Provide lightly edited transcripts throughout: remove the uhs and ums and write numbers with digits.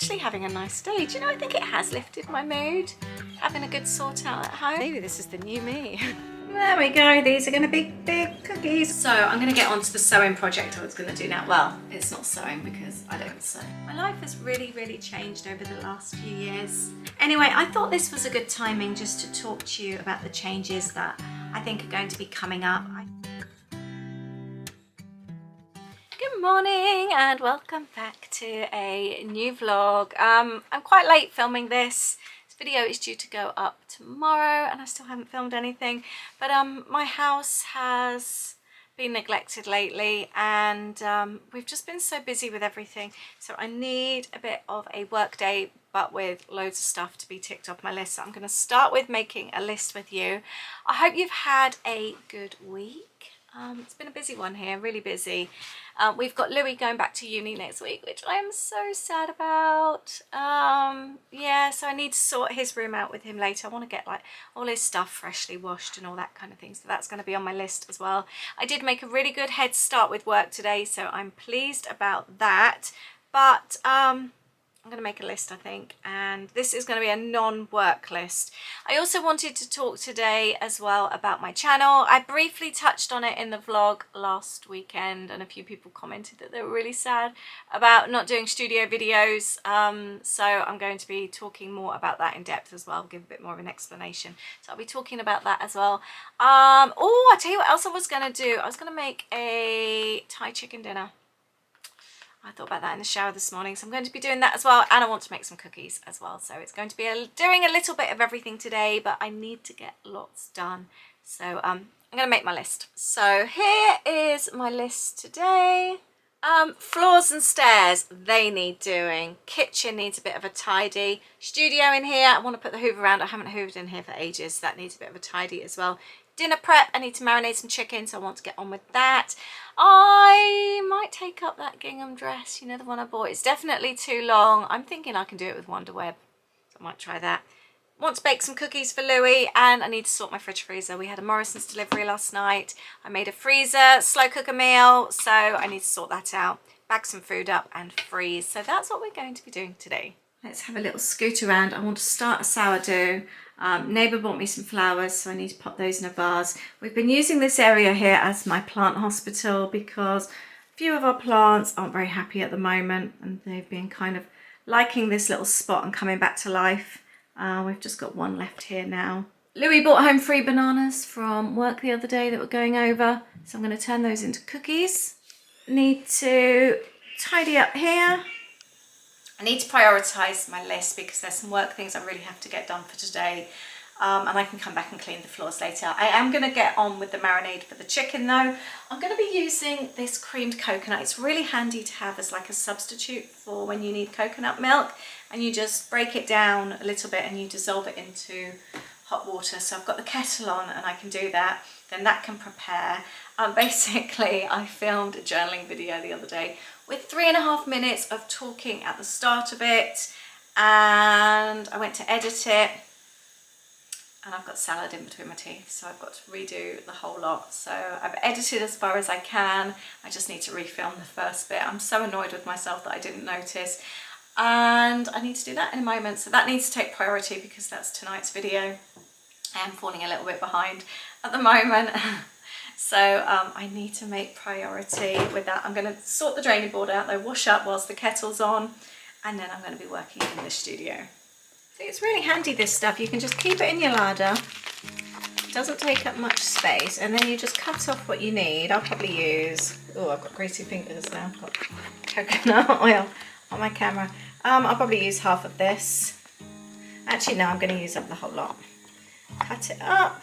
actually having a nice day. Do you know, I think it has lifted my mood, having a good sort out at home. Maybe this is the new me. There we go, these are going to be big cookies. So I'm going to get on to the sewing project I was going to do now. Well, it's not sewing because I don't sew. My life has really changed over the last few years. Anyway, I thought this was a good timing just to talk to you about the changes that I think are going to be coming up. Good morning and welcome back to a new vlog. I'm quite late filming this. This video is due to go up tomorrow and I still haven't filmed anything, but my house has been neglected lately and we've just been so busy with everything, so I need a bit of a work day but with loads of stuff to be ticked off my list. So I'm going to start with making a list with you. I hope you've had a good week. It's been a busy one here, really busy. We've got Louis going back to uni next week, which I am so sad about. Yeah, so I need to sort his room out with him later. I want to get like all his stuff freshly washed and all that kind of thing, so that's going to be on my list as well. I did make a really good head start with work today, so I'm pleased about that, but I'm going to make a list, I think, and this is going to be a non-work list. I also wanted to talk today as well about my channel. I briefly touched on it in the vlog last weekend and a few people commented that they were really sad about not doing studio videos, so I'm going to be talking more about that in depth as well, give a bit more of an explanation. So I'll be talking about that as well. Oh, I'll tell you what else I was going to do. I was going to make a Thai chicken dinner. I thought about that in the shower this morning, so I'm going to be doing that as well, and I want to make some cookies as well. So it's going to be doing a little bit of everything today, but I need to get lots done. So I'm going to make my list. So here is my list today. Floors and stairs, they need doing. Kitchen needs a bit of a tidy. Studio in here, I want to put the hoover around. I haven't hoovered in here for ages, so that needs a bit of a tidy as well. Dinner prep, I need to marinate some chicken, so I want to get on with that. I might take up that gingham dress, you know, the one I bought. It's definitely too long. I'm thinking I can do it with Wonder Web, so I might try that. Want to bake some cookies for Louis, and I need to sort my fridge freezer. We had a Morrison's delivery last night. I made a freezer, slow cooker meal, so I need to sort that out. Bag some food up and freeze. So that's what we're going to be doing today. Let's have a little scoot around. I want to start a sourdough. Neighbour bought me some flowers, so I need to pop those in a vase. We've been using this area here as my plant hospital because a few of our plants aren't very happy at the moment and they've been kind of liking this little spot and coming back to life. We've just got one left here now. Louis brought home 3 bananas from work the other day that were going over, so I'm going to turn those into cookies. Need to tidy up here. I need to prioritise my list because there's some work things I really have to get done for today, and I can come back and clean the floors later. I am going to get on with the marinade for the chicken though. I'm going to be using this creamed coconut. It's really handy to have as like a substitute for when you need coconut milk, and you just break it down a little bit and you dissolve it into hot water. So I've got the kettle on and I can do that. Then that can prepare. Basically, I filmed a journaling video the other day with 3.5 minutes of talking at the start of it, and I went to edit it, and I've got salad in between my teeth, so I've got to redo the whole lot. So I've edited as far as I can. I just need to refilm the first bit. I'm so annoyed with myself that I didn't notice, and I need to do that in a moment. So that needs to take priority because that's tonight's video. I am falling a little bit behind at the moment. So I need to make priority with that. I'm going to sort the draining board out though, wash up whilst the kettle's on, and then I'm going to be working in the studio. So it's really handy, this stuff. You can just keep it in your larder. It doesn't take up much space, and then you just cut off what you need. I'll probably use, oh, I've got greasy fingers now. I've got coconut oil on my camera. I'll probably use half of this. Actually, no, I'm going to use up the whole lot. Cut it up.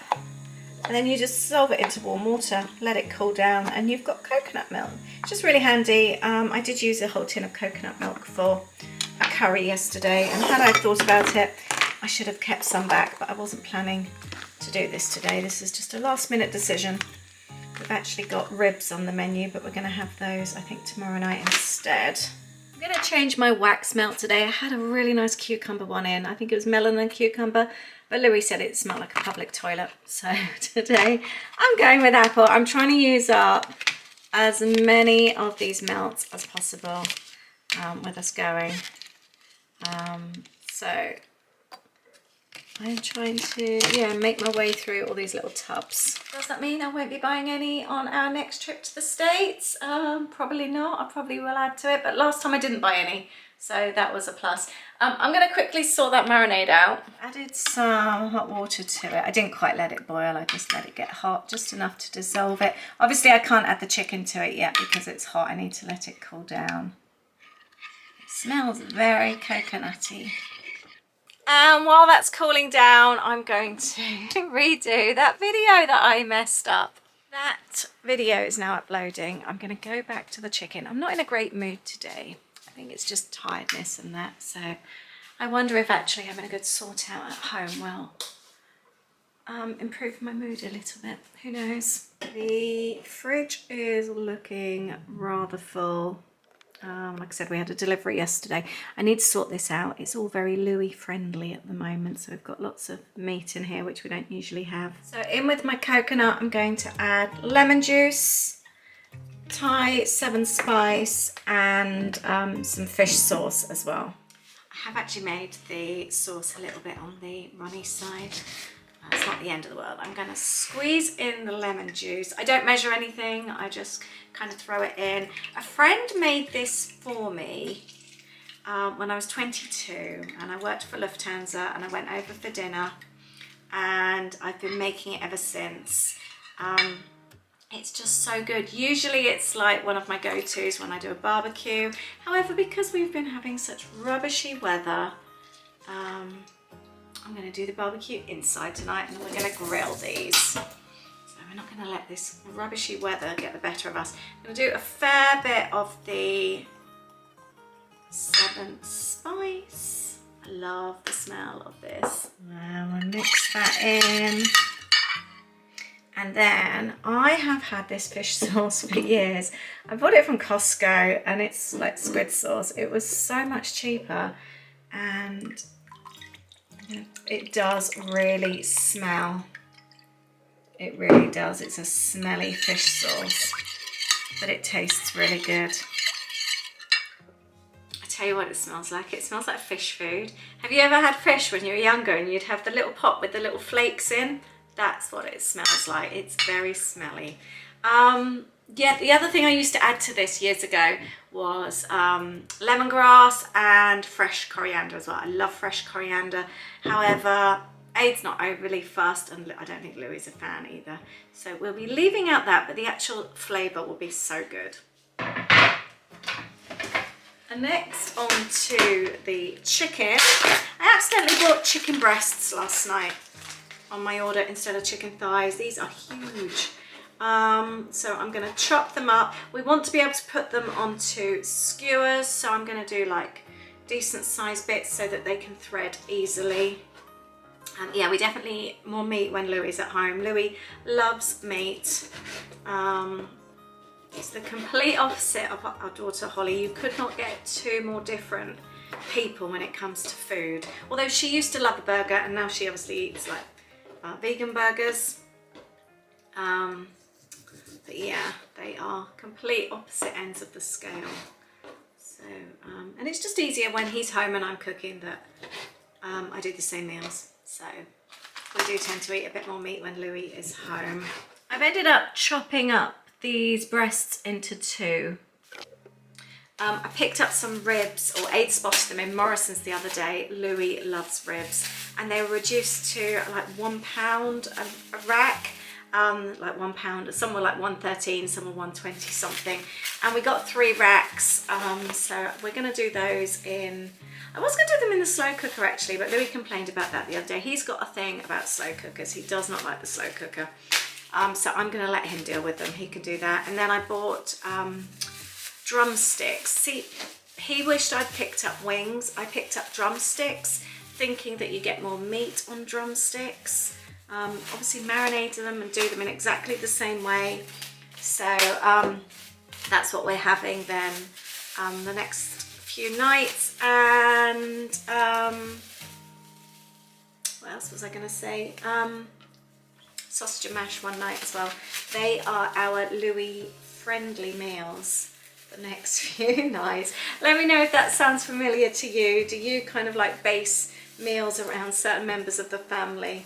And then you just dissolve it into warm water, let it cool down, and you've got coconut milk. It's just really handy. I did use a whole tin of coconut milk for a curry yesterday, and had I thought about it, I should have kept some back, but I wasn't planning to do this today. This is just a last minute decision. We've actually got ribs on the menu, but we're going to have those, I think, tomorrow night instead. I'm going to change my wax melt today. I had a really nice cucumber one in. I think it was melon and cucumber. But Louis said it smelled like a public toilet. So today I'm going with apple. I'm trying to use up as many of these melts as possible with us going. So I'm trying to, make my way through all these little tubs. Does that mean I won't be buying any on our next trip to the States? Probably not. I probably will add to it, but last time I didn't buy any, so that was a plus. I'm going to quickly sort that marinade out. Added some hot water to it. I didn't quite let it boil. I just let it get hot, just enough to dissolve it. Obviously, I can't add the chicken to it yet because it's hot. I need to let it cool down. It smells very coconutty. And while that's cooling down, I'm going to redo that video that I messed up. That video is now uploading. I'm going to go back to the chicken. I'm not in a great mood today. I think it's just tiredness and that. So I wonder if actually having a good sort out at home will improve my mood a little bit. Who knows? The fridge is looking rather full. Like I said, we had a delivery yesterday. I need to sort this out. It's all very Louis friendly at the moment, so we've got lots of meat in here, which we don't usually have. So in with my coconut, I'm going to add lemon juice, Thai 7 spice, and some fish sauce as well. I have actually made the sauce a little bit on the runny side. It's not the end of the world. I'm going to squeeze in the lemon juice. I don't measure anything. I just kind of throw it in. A friend made this for me when I was 22 and I worked for Lufthansa and I went over for dinner and I've been making it ever since. It's just so good. Usually it's like one of my go-tos when I do a barbecue. However, because we've been having such rubbishy weather, I'm going to do the barbecue inside tonight and we're going to grill these. So we're not going to let this rubbishy weather get the better of us. I'm going to do a fair bit of the 7 spice. I love the smell of this. Now we'll mix that in. And then I have had this fish sauce for years. I bought it from Costco and it's like squid sauce. It was so much cheaper and it does really smell. It really does. It's a smelly fish sauce, but it tastes really good. I tell you what it smells like. It smells like fish food. Have you ever had fish when you were younger and you'd have the little pot with the little flakes in? That's what it smells like. It's very smelly. Yeah, the other thing I used to add to this years ago was lemongrass and fresh coriander as well. I love fresh coriander. However, Aid's not overly fussed and I don't think Louis is a fan either. So we'll be leaving out that, but the actual flavour will be so good. And next on to the chicken. I accidentally bought chicken breasts last night on my order instead of chicken thighs. These are huge. So I'm going to chop them up. We want to be able to put them onto skewers, so I'm going to do like decent sized bits so that they can thread easily. And yeah, we definitely eat more meat when Louis is at home. Louis loves meat. It's the complete opposite of our daughter Holly. You could not get two more different people when it comes to food. Although she used to love a burger and now she obviously eats like vegan burgers. But yeah, they are complete opposite ends of the scale. So, and it's just easier when he's home and I'm cooking that I do the same meals. So we do tend to eat a bit more meat when Louis is home. I've ended up chopping up these breasts into two. I picked up some ribs, or Aid spotted them in Morrison's the other day. Louis loves ribs and they were reduced to like £1 a rack. Like £1, some were like 113, some were 120 something, and we got 3 racks. So we're going to do those in, I was going to do them in the slow cooker actually, but Louis complained about that the other day. He's got a thing about slow cookers. He does not like the slow cooker, so I'm going to let him deal with them. He can do that. And then I bought drumsticks. See, he wished I'd picked up wings. I picked up drumsticks thinking that you get more meat on drumsticks. Obviously marinated them and do them in exactly the same way. So that's what we're having then the next few nights. And what else was I going to say? Sausage and mash one night as well. They are our Louis friendly meals. the next few nights. Let me know if that sounds familiar to you. Do you kind of like base meals around certain members of the family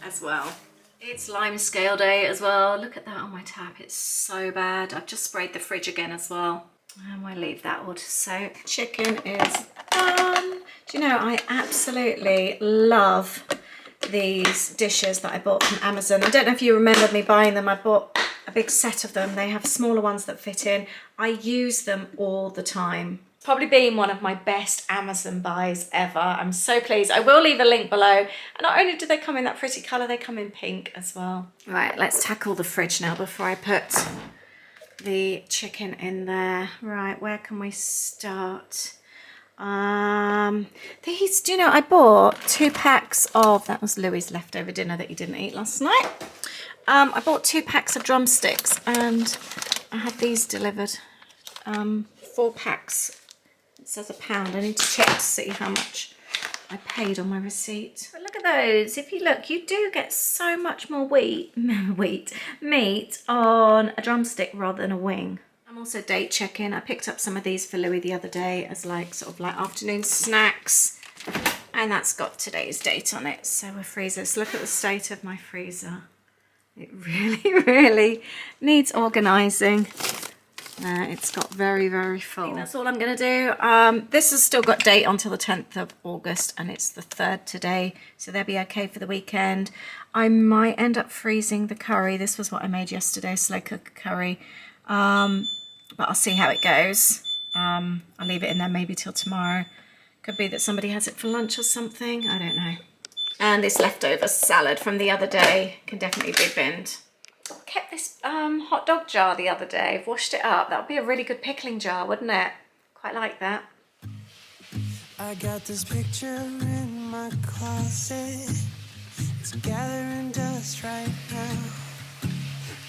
as well? It's lime scale day as well. Look at that on my tap, it's so bad. I've just sprayed the fridge again as well. And we'll leave that all to soak. Chicken is done. Do you know, I absolutely love these dishes that I bought from Amazon. I don't know if you remember me buying them. I bought a big set of them. They have smaller ones that fit in. I use them all the time. Probably been one of my best Amazon buys ever. I'm so pleased. I will leave a link below. And not only do they come in that pretty colour, they come in pink as well. Right, let's tackle the fridge now before I put the chicken in there. Right, where can we start? These, do you know, I bought 2 packs of, that was Louis' leftover dinner that he didn't eat last night. I bought 2 packs of drumsticks and I had these delivered. 4 packs. It says £1. I need to check to see how much I paid on my receipt. But look at those. If you look, you do get so much more meat on a drumstick rather than a wing. I'm also date checking. I picked up some of these for Louis the other day as like sort of like afternoon snacks. And that's got today's date on it. So we're freezers. Look at the state of my freezer. It really, really needs organising. It's got very, very full. I think that's all I'm going to do. This has still got date until the 10th of August and it's the 3rd today. So they'll be okay for the weekend. I might end up freezing the curry. This was what I made yesterday, slow cook curry. But I'll see how it goes. I'll leave it in there maybe till tomorrow. Could be that somebody has it for lunch or something. I don't know. And this leftover salad from the other day can definitely be binned. I kept this hot dog jar the other day. I've washed it up. That would be a really good pickling jar, wouldn't it? Quite like that. I got this picture in my closet. It's gathering dust right now.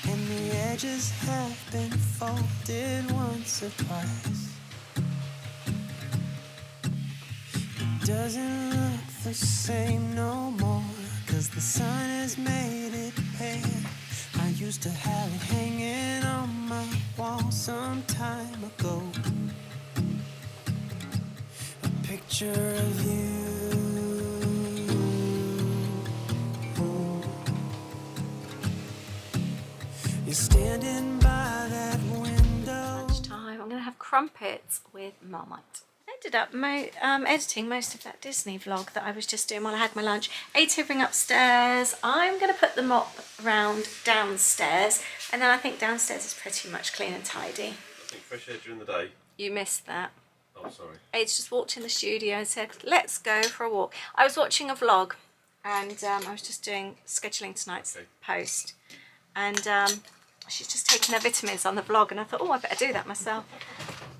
And the edges have been folded once or twice. It doesn't look the same no more, 'cause the sun has made it pale. I used to have it hanging on my wall some time ago. A picture of you. You're standing by that window. Lunchtime. I'm going to have crumpets with Marmite. I ended up editing most of that Disney vlog that I was just doing while I had my lunch. Hoovering upstairs. I'm going to put the mop around downstairs, and then I think downstairs is pretty much clean and tidy. I think fresh air during the day. You missed that. Oh, sorry. Aids just walked in the studio and said, let's go for a walk. I was watching a vlog and I was just scheduling tonight's post, and she's just taking her vitamins on the vlog, and I thought, oh, I better do that myself.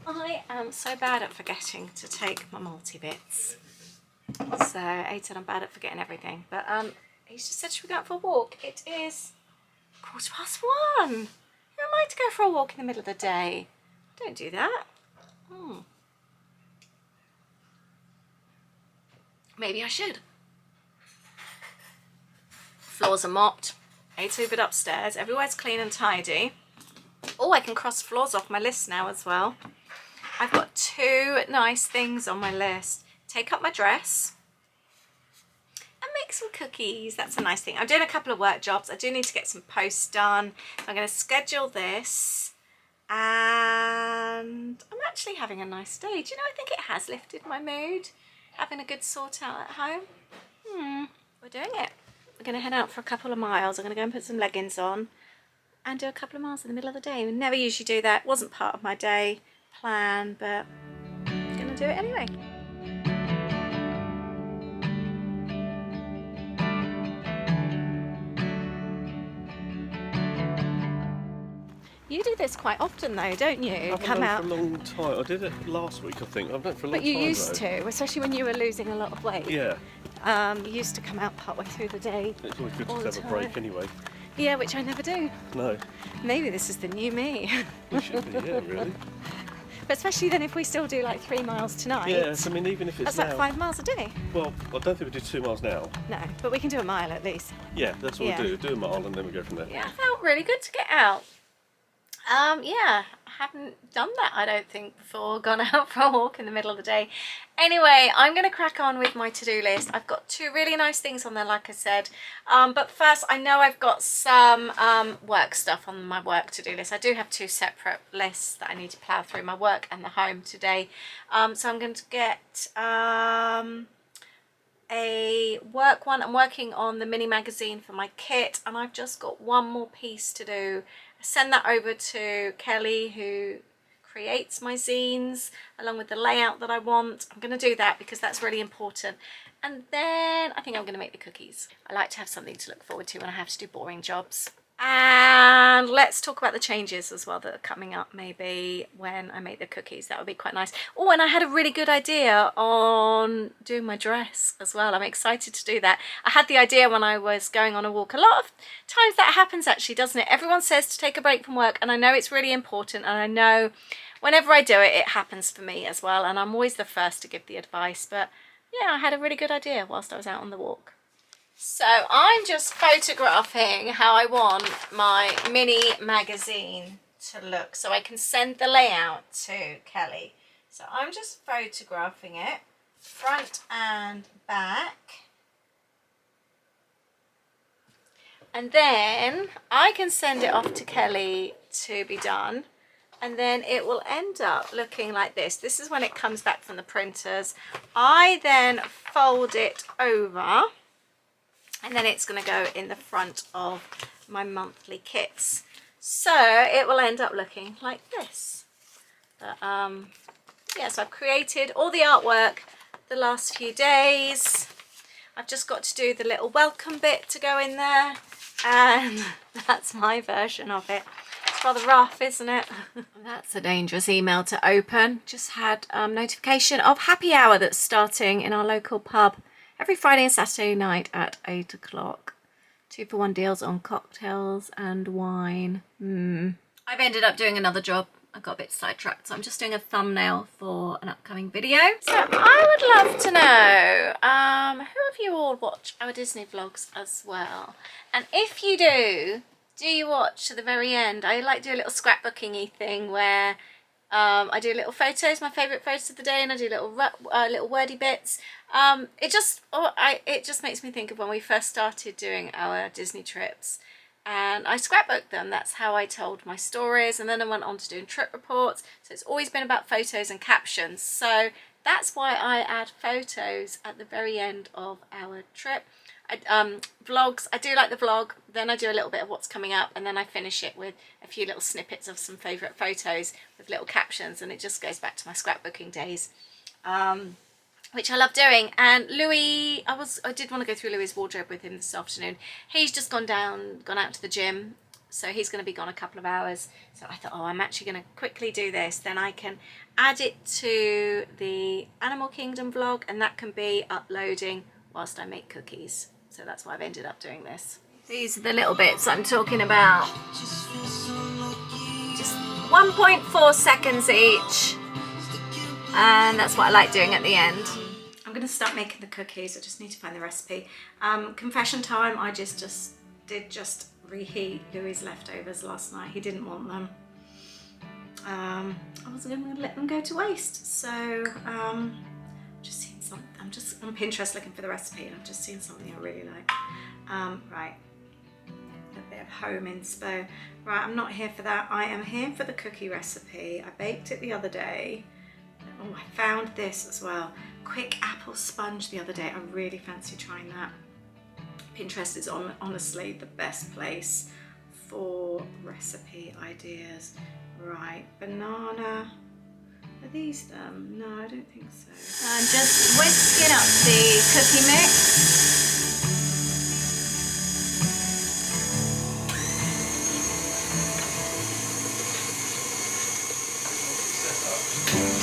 I am so bad at forgetting to take my multivits. So Aid said I'm bad at forgetting everything. But he's just said, should we go out for a walk? It is 1:15. Who am I to go for a walk in the middle of the day? Don't do that. Maybe I should. Floors are mopped. Aid's hoovered upstairs. Everywhere's clean and tidy. Oh, I can cross floors off my list now as well. I've got 2 nice things on my list. Take up my dress and make some cookies. That's a nice thing. I'm doing a couple of work jobs. I do need to get some posts done. I'm going to schedule this, and I'm actually having a nice day. Do you know, I think it has lifted my mood, having a good sort out at home. We're doing it. We're going to head out for a couple of miles. I'm going to go and put some leggings on and do a couple of miles in the middle of the day. We never usually do that. It wasn't part of my day plan, but I'm going to do it anyway. You do this quite often though, don't you? I've Come out for a long time. I did it last week, I think. I've done it for a long time. But you used to, especially when you were losing a lot of weight. Yeah. You used to come out partway through the day. It's always good to have a break anyway. Yeah, which I never do. No. Maybe this is the new me. It should be, yeah, really. But especially then if we still do like 3 miles tonight. Yes, I mean, even if it's that's like 5 miles a day. Well, I don't think we do 2 miles now. No, but we can do a mile at least. Yeah, that's what we do. Do a mile and then we go from there. Yeah, it felt really good to get out. Yeah, haven't done that, I don't think, before, gone out for a walk in the middle of the day. Anyway, I'm going to crack on with my to-do list. I've got 2 really nice things on there, like I said. But first, I know I've got some work stuff on my work to-do list. I do have 2 separate lists that I need to plough through, my work and the home today. So I'm going to get a work one. I'm working on the mini magazine for my kit, and I've just got one more piece to do. I send that over to Kelly, who creates my zines along with the layout that I want. I'm going to do that because that's really important. And then I think I'm going to make the cookies. I like to have something to look forward to when I have to do boring jobs. And let's talk about the changes as well that are coming up, maybe when I make the cookies. That would be quite nice. Oh, and I had a really good idea on doing my dress as well. I'm excited to do that. I had the idea when I was going on a walk. A lot of times that happens actually, doesn't it? Everyone says to take a break from work, and I know it's really important, and I know whenever I do it, it happens for me as well, and I'm always the first to give the advice. But yeah, I had a really good idea whilst I was out on the walk. So I'm just photographing how I want my mini magazine to look so I can send the layout to Kelly. So I'm just photographing it front and back. And then I can send it off to Kelly to be done. And then it will end up looking like this. This is when it comes back from the printers. I then fold it over, and then it's going to go in the front of my monthly kits. So it will end up looking like this. But, yeah, so I've created all the artwork the last few days. I've just got to do the little welcome bit to go in there. And that's my version of it. It's rather rough, isn't it? That's a dangerous email to open. Just had notification of happy hour that's starting in our local pub every Friday and Saturday night at 8 o'clock. 2-for-1 deals on cocktails and wine. I've ended up doing another job. I got a bit sidetracked, so I'm just doing a thumbnail for an upcoming video. So I would love to know, who of you all watch our Disney vlogs as well? And if you do you watch to the very end? I like to do a little scrapbooking-y thing where I do little photos, my favourite photos of the day, and I do little wordy bits. It just makes me think of when we first started doing our Disney trips, and I scrapbooked them. That's how I told my stories, and then I went on to doing trip reports. So it's always been about photos and captions. So that's why I add photos at the very end of our trip. Vlogs, I do like the vlog, then I do a little bit of what's coming up, and then I finish it with a few little snippets of some favourite photos with little captions, and it just goes back to my scrapbooking days, which I love doing. And Louis, I did want to go through Louis' wardrobe with him this afternoon. He's just gone out to the gym, so he's going to be gone a couple of hours. So I thought, oh, I'm actually going to quickly do this, then I can add it to the Animal Kingdom vlog, and that can be uploading whilst I make cookies. So that's why I've ended up doing this. These are the little bits I'm talking about. Just 1.4 seconds each. And that's what I like doing at the end. I'm going to start making the cookies. I just need to find the recipe. Confession time, I did reheat Louis' leftovers last night. He didn't want them. I wasn't going to let them go to waste. So just seen something. I'm just on Pinterest looking for the recipe, and I've just seen something I really like. Right, a bit of home inspo. Right, I'm not here for that. I am here for the cookie recipe. I baked it the other day. Oh, I found this as well. Quick apple sponge the other day. I really fancy trying that. Pinterest is honestly the best place for recipe ideas. Right, banana. Are these them? No, I don't think so. I'm just whisking up the cookie mix.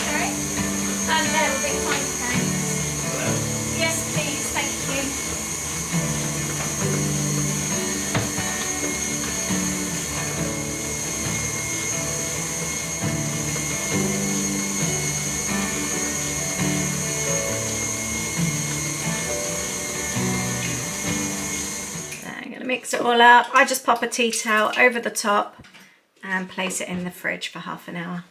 Alright. That will be fine, thanks. Yes, please, thank you. Mix it all up. I just pop a tea towel over the top and place it in the fridge for half an hour.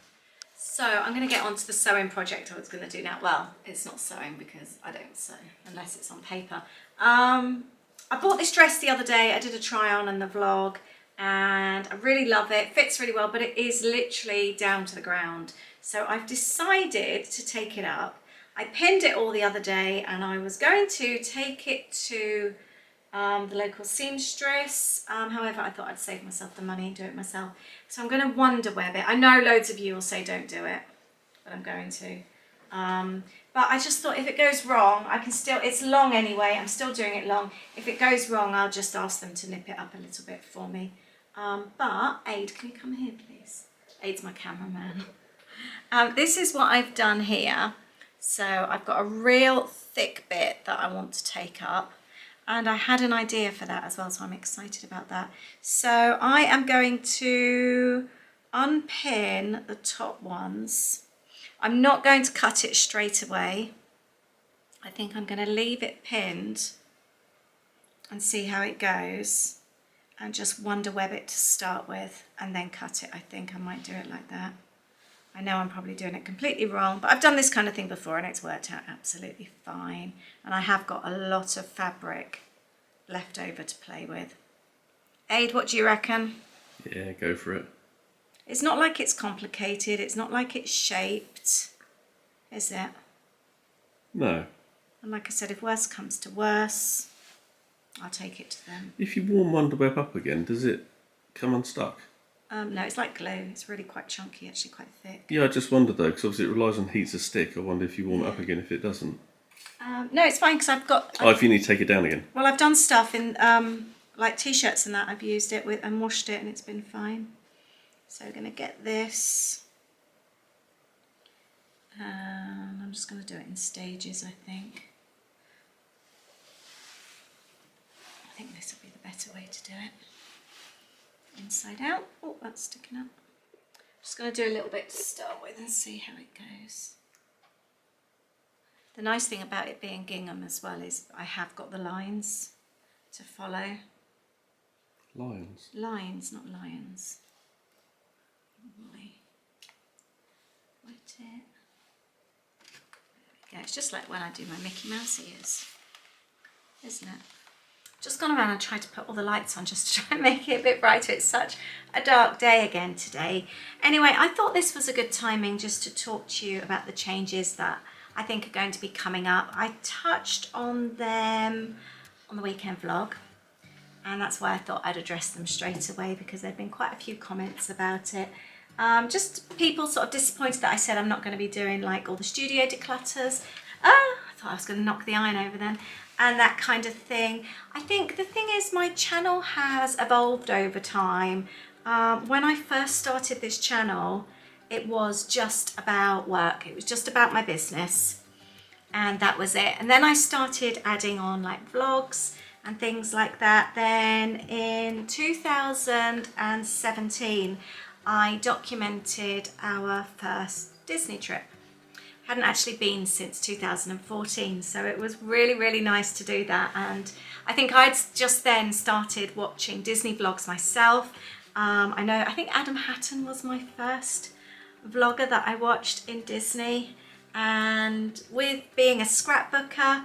So I'm going to get on to the sewing project I was going to do now. Well, it's not sewing because I don't sew unless it's on paper. I bought this dress the other day. I did a try on in the vlog and I really love it. It fits really well, but it is literally down to the ground. So I've decided to take it up. I pinned it all the other day and I was going to take it to the local seamstress. However, I thought I'd save myself the money and do it myself. So I'm going to wonder web it. I know loads of you will say don't do it, but I'm going to. But I just thought if it goes wrong, I can still, it's long anyway, I'm still doing it long. If it goes wrong, I'll just ask them to nip it up a little bit for me. But Aid, can you come here please? Aid's my cameraman. This is what I've done here. So I've got a real thick bit that I want to take up. And I had an idea for that as well, so I'm excited about that. So I am going to unpin the top ones. I'm not going to cut it straight away. I think I'm going to leave it pinned and see how it goes and just wonder web it to start with and then cut it. I think I might do it like that. I know I'm probably doing it completely wrong, but I've done this kind of thing before and it's worked out absolutely fine. And I have got a lot of fabric left over to play with. Aid, what do you reckon? Yeah, go for it. It's not like it's complicated. It's not like it's shaped, is it? No. And like I said, if worse comes to worse, I'll take it to them. If you warm Wonderweb up again, does it come unstuck? No, it's like glue. It's really quite chunky, actually quite thick. Yeah, I just wondered though, because obviously it relies on heat to stick. I wonder if you warm it up again if it doesn't. No, it's fine because I've got... Oh, if you need to take it down again. Well, I've done stuff in like t-shirts and that. I've used it with and washed it and it's been fine. So we're going to get this. I'm just going to do it in stages, I think. I think this will be the better way to do it. Inside out. Oh, that's sticking up. Just going to do a little bit to start with and see how it goes. The nice thing about it being gingham as well is I have got the lines to follow. Lions? Lines, not lions. Wet it. There we go. It's just like when I do my Mickey Mouse ears, isn't it? Just gone around and tried to put all the lights on just to try and make it a bit brighter. It's such a dark day again today. Anyway, I thought this was a good timing just to talk to you about the changes that I think are going to be coming up. I touched on them on the weekend vlog, and that's why I thought I'd address them straight away because there have been quite a few comments about it. Just people sort of disappointed that I said I'm not going to be doing like all the studio declutters. I thought I was going to knock the iron over then. And that kind of thing. I think the thing is my channel has evolved over time. When I first started this channel, it was just about work. It was just about my business. And that was it. And then I started adding on like vlogs and things like that. Then in 2017, I documented our first Disney trip. Hadn't actually been since 2014, so it was really, really nice to do that. And I think I'd just then started watching Disney vlogs myself. I think Adam Hatton was my first vlogger that I watched in Disney. And with being a scrapbooker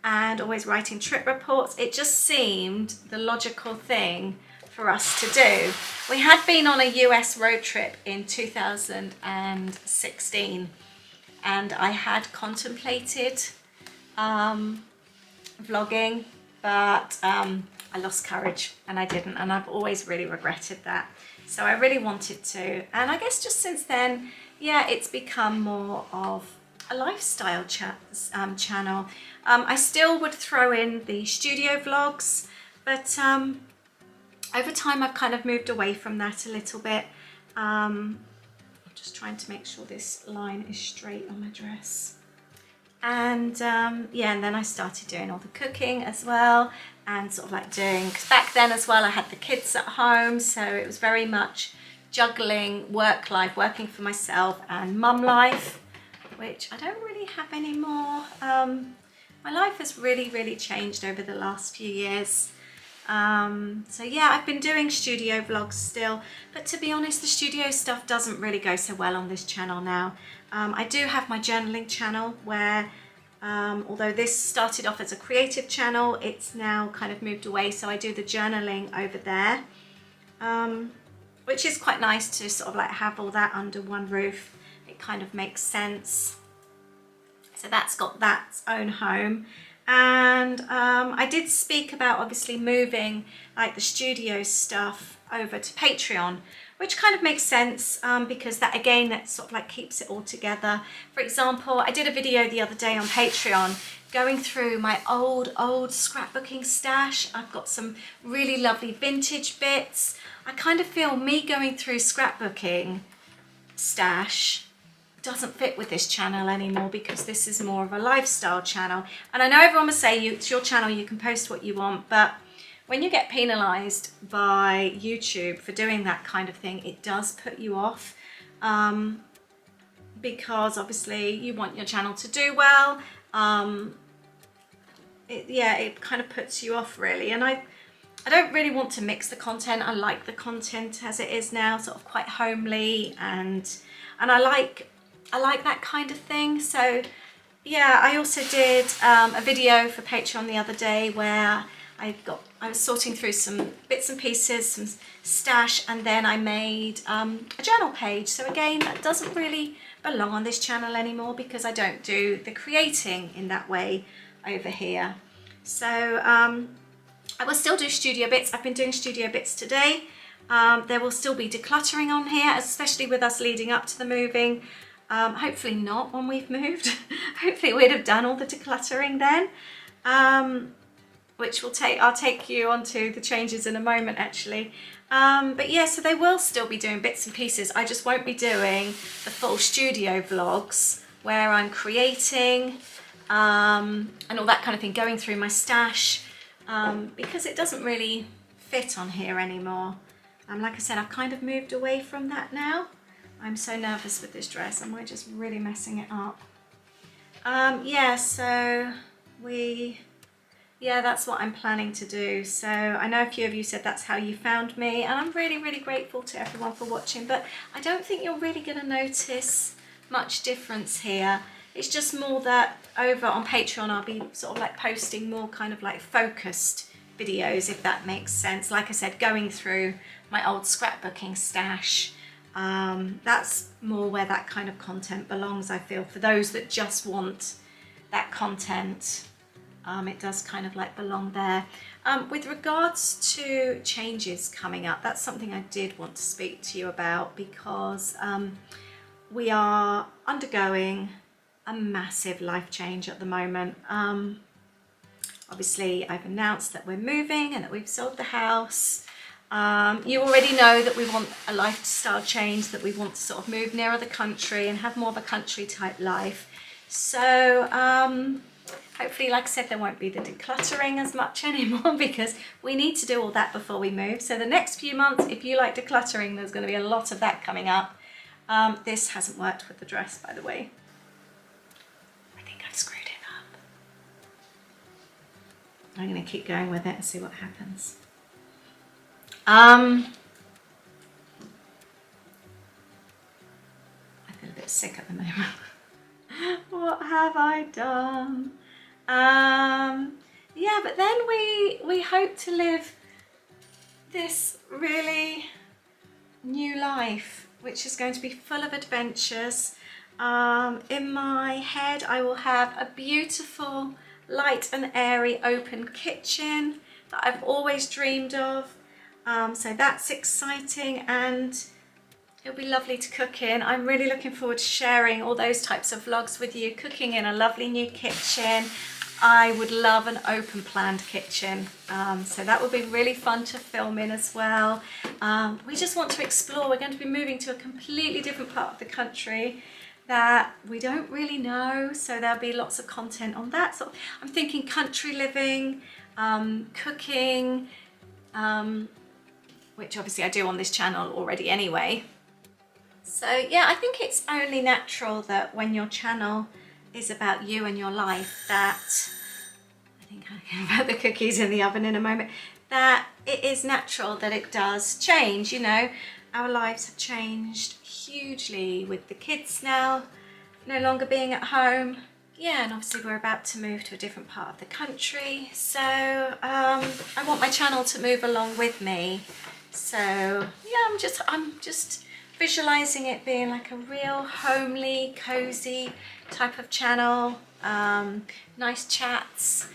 and always writing trip reports, it just seemed the logical thing for us to do. We had been on a US road trip in 2016 and I had contemplated vlogging, but I lost courage and I didn't, and I've always really regretted that. So I really wanted to, and I guess just since then, yeah, it's become more of a lifestyle channel. I still would throw in the studio vlogs, but over time I've kind of moved away from that a little bit. I'm just trying to make sure this line is straight on my dress. And yeah, and then I started doing all the cooking as well, and sort of like doing, because back then as well I had the kids at home, so it was very much juggling work life, working for myself, and mum life, which I don't really have anymore. My life has really, really changed over the last few years. So yeah, I've been doing studio vlogs still, but to be honest, the studio stuff doesn't really go so well on this channel now. I do have my journaling channel where, although this started off as a creative channel, it's now kind of moved away, so I do the journaling over there, which is quite nice to sort of like have all that under one roof. It kind of makes sense. So that's got that own home. And I did speak about obviously moving like the studio stuff over to Patreon, which kind of makes sense because that again, that sort of like keeps it all together. For example, I did a video the other day on Patreon going through my old scrapbooking stash. I've got some really lovely vintage bits. I kind of feel me going through scrapbooking stash doesn't fit with this channel anymore because this is more of a lifestyle channel. And I know everyone will say it's your channel, you can post what you want, but when you get penalized by YouTube for doing that kind of thing, it does put you off, because obviously you want your channel to do well. It kind of puts you off really. And I don't really want to mix the content. I like the content as it is now, sort of quite homely, and I like that kind of thing. So yeah, I also did a video for Patreon the other day where I was sorting through some bits and pieces, some stash, and then I made a journal page. So again, that doesn't really belong on this channel anymore because I don't do the creating in that way over here. So I will still do studio bits. I've been doing studio bits today. There will still be decluttering on here, especially with us leading up to the moving. Hopefully not when we've moved. Hopefully we'd have done all the decluttering then, which I'll take you onto the changes in a moment actually. But yeah, so they will still be doing bits and pieces. I just won't be doing the full studio vlogs where I'm creating and all that kind of thing, going through my stash, because it doesn't really fit on here anymore. Like I said, I've kind of moved away from that now. I'm so nervous with this dress. Am I just really messing it up? Yeah, so that's what I'm planning to do. So I know a few of you said that's how you found me, and I'm really, really grateful to everyone for watching, but I don't think you're really going to notice much difference here. It's just more that over on Patreon, I'll be sort of like posting more kind of like focused videos, if that makes sense. Like I said, going through my old scrapbooking stash. That's more where that kind of content belongs, I feel, for those that just want that content. It does kind of like belong there. With regards to changes coming up, that's something I did want to speak to you about because we are undergoing a massive life change at the moment. Obviously, I've announced that we're moving and that we've sold the house. You already know that we want a lifestyle change, that we want to sort of move nearer the country and have more of a country type life. So hopefully, like I said, there won't be the decluttering as much anymore because we need to do all that before we move. So the next few months, if you like decluttering, there's going to be a lot of that coming up. This hasn't worked with the dress, by the way. I think I've screwed it up. I'm going to keep going with it and see what happens. I feel a bit sick at the moment. What have I done? Yeah, but then we hope to live this really new life, which is going to be full of adventures. In my head, I will have a beautiful, light and airy open kitchen that I've always dreamed of. So that's exciting, and it'll be lovely to cook in. I'm really looking forward to sharing all those types of vlogs with you, cooking in a lovely new kitchen. I would love an open planned kitchen, so that would be really fun to film in as well. We just want to explore. We're going to be moving to a completely different part of the country that we don't really know, so there'll be lots of content on that. So I'm thinking country living, cooking, which obviously I do on this channel already anyway. So yeah, I think it's only natural that when your channel is about you and your life, that I think I can put the cookies in the oven in a moment, that it is natural that it does change. You know, our lives have changed hugely with the kids now no longer being at home. Yeah, and obviously we're about to move to a different part of the country, so I want my channel to move along with me. So yeah, I'm just visualizing it being like a real homely, cozy type of channel. Nice chats,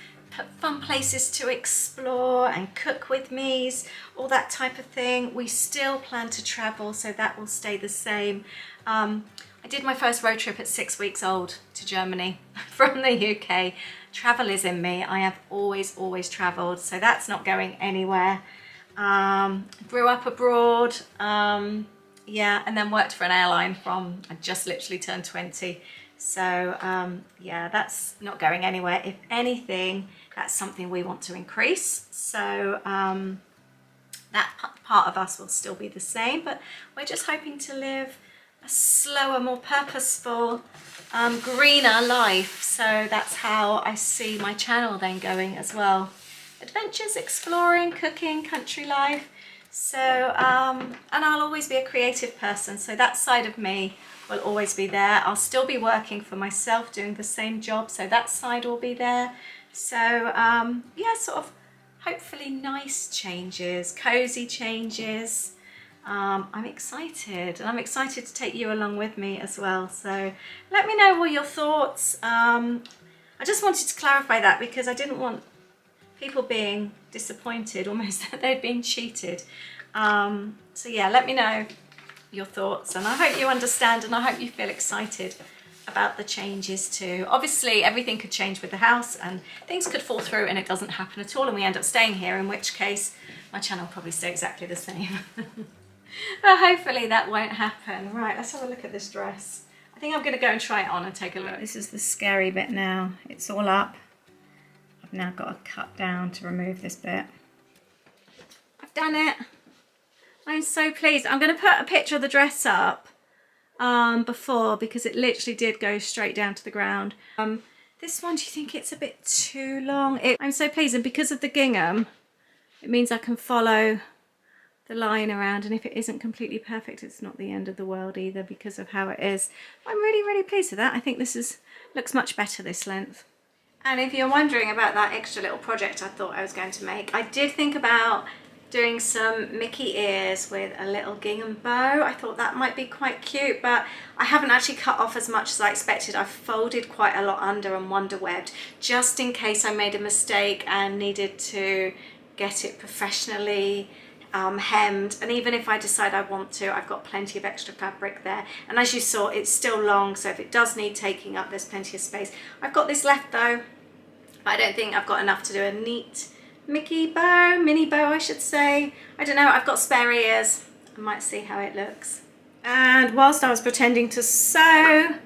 fun places to explore and cook with me's, all that type of thing. We still plan to travel, so that will stay the same. I did my first road trip at 6 weeks old to Germany from the UK. Travel is in me. I have always traveled, so that's not going anywhere. Grew up abroad, yeah, and then worked for an airline from, I just literally turned 20. So yeah, that's not going anywhere. If anything, that's something we want to increase. So that part of us will still be the same, but we're just hoping to live a slower, more purposeful, greener life. So that's how I see my channel then going as well. Adventures, exploring, cooking, country life. So and I'll always be a creative person, so that side of me will always be there. I'll still be working for myself, doing the same job, so that side will be there. So yeah, sort of hopefully nice changes, cozy changes. I'm excited, and I'm excited to take you along with me as well. So let me know all your thoughts. I just wanted to clarify that because I didn't want people being disappointed, almost that they'd been cheated. So yeah, let me know your thoughts, and I hope you understand, and I hope you feel excited about the changes too. Obviously everything could change with the house and things could fall through and it doesn't happen at all and we end up staying here, in which case my channel will probably stay exactly the same. But hopefully that won't happen. Right, let's have a look at this dress. I think I'm going to go and try it on and take a look. This is the scary bit now. It's all up. I've now got to cut down to remove this bit. I've done it. I'm so pleased. I'm going to put a picture of the dress up before, because it literally did go straight down to the ground. This one, do you think it's a bit too long? I'm so pleased, and because of the gingham, it means I can follow the line around, and if it isn't completely perfect, it's not the end of the world either because of how it is. I'm really pleased with that. I think this looks much better this length. And if you're wondering about that extra little project I thought I was going to make, I did think about doing some Mickey ears with a little gingham bow. I thought that might be quite cute, but I haven't actually cut off as much as I expected. I've folded quite a lot under and wonder webbed, just in case I made a mistake and needed to get it professionally hemmed. And even if I decide I want to, I've got plenty of extra fabric there. And as you saw, it's still long, so if it does need taking up, there's plenty of space. I've got this left though, but I don't think I've got enough to do a neat Mickey bow, mini bow I should say. I don't know, I've got spare ears. I might see how it looks. And whilst I was pretending to sew,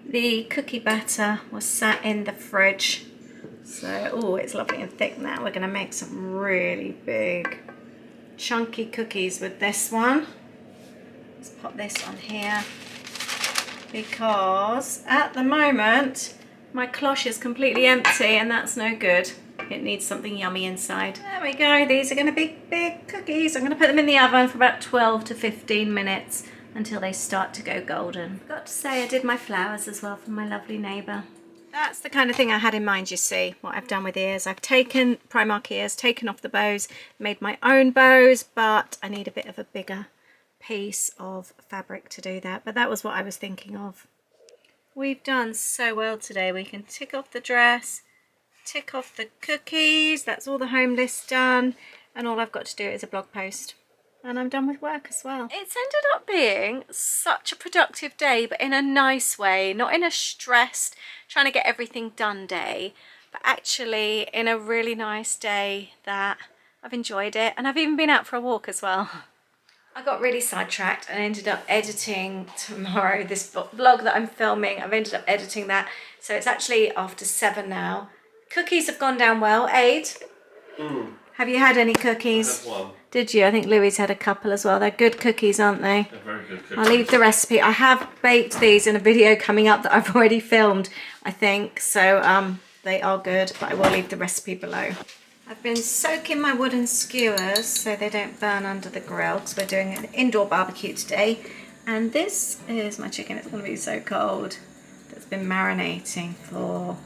the cookie batter was sat in the fridge. So, oh, it's lovely and thick now. We're gonna make some really big, chunky cookies with this one. Let's pop this on here, because at the moment, my cloche is completely empty and that's no good. It needs something yummy inside. There we go. These are going to be big cookies. I'm going to put them in the oven for about 12 to 15 minutes until they start to go golden. Got to say, I did my flowers as well for my lovely neighbour. That's the kind of thing I had in mind, you see, what I've done with ears. I've taken Primark ears, taken off the bows, made my own bows, but I need a bit of a bigger piece of fabric to do that. But that was what I was thinking of. We've done so well today. We can tick off the dress, tick off the cookies. That's all the home list done. And all I've got to do is a blog post. And I'm done with work as well. It's ended up being such a productive day, but in a nice way. Not in a stressed, trying to get everything done day, but actually in a really nice day that I've enjoyed it. And I've even been out for a walk as well. I got really sidetracked and ended up editing tomorrow this vlog that I'm filming. I've ended up editing that. So it's actually after 7 now. Cookies have gone down well. Aid, have you had any cookies? I had one. Did you? I think Louis had a couple as well. They're good cookies, aren't they? They're very good cookies. I'll leave the recipe. I have baked these in a video coming up that I've already filmed, I think. So they are good, but I will leave the recipe below. I've been soaking my wooden skewers so they don't burn under the grill because we're doing an indoor barbecue today. And this is my chicken. It's going to be so cold. That's been marinating for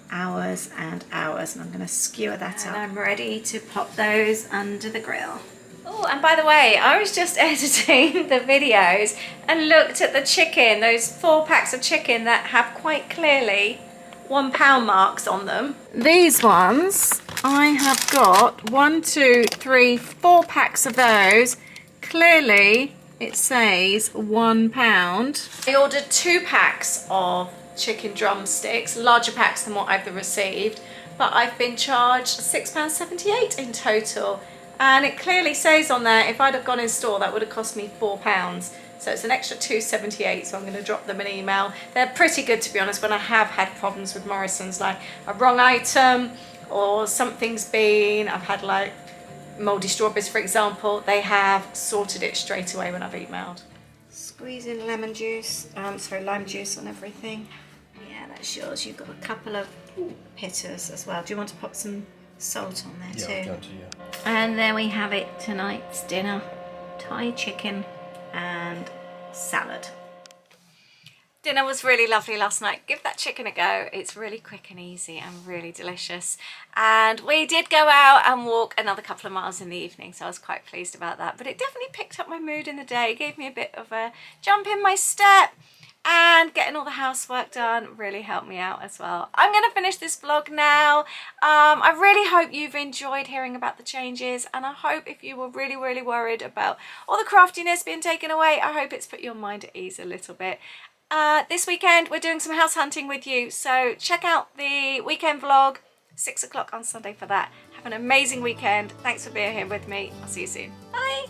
hours and hours, and I'm going to skewer that up. And I'm ready to pop those under the grill. Oh, and by the way, I was just editing the videos and looked at the chicken, those 4 packs of chicken that have quite clearly £1 marks on them. These ones, I have got 1, 2, 3, 4 packs of those. Clearly, it says £1. I ordered 2 packs of chicken drumsticks, larger packs than what I've received, but I've been charged £6.78 in total. And it clearly says on there, if I'd have gone in store, that would have cost me £4. So it's an extra £2.78, so I'm going to drop them an email. They're pretty good, to be honest, when I have had problems with Morrison's, like a wrong item or something's been, I've had like mouldy strawberries, for example, they have sorted it straight away when I've emailed. Squeezing lemon juice, lime juice on everything. Yeah, that's yours. You've got a couple of pitters as well. Do you want to pop some salt on there too? Yeah, I'm going to, yeah. And there we have it, tonight's dinner. Thai chicken and salad. Dinner was really lovely last night. Give that chicken a go. It's really quick and easy and really delicious. And we did go out and walk another couple of miles in the evening, so I was quite pleased about that. But it definitely picked up my mood in the day. It gave me a bit of a jump in my step. And getting all the housework done really helped me out as well. I'm going to finish this vlog now. I really hope you've enjoyed hearing about the changes, and I hope if you were really worried about all the craftiness being taken away, I hope it's put your mind at ease a little bit. This weekend we're doing some house hunting with you, so check out the weekend vlog, 6 o'clock on Sunday for that. Have an amazing weekend. Thanks for being here with me. I'll see you soon. Bye.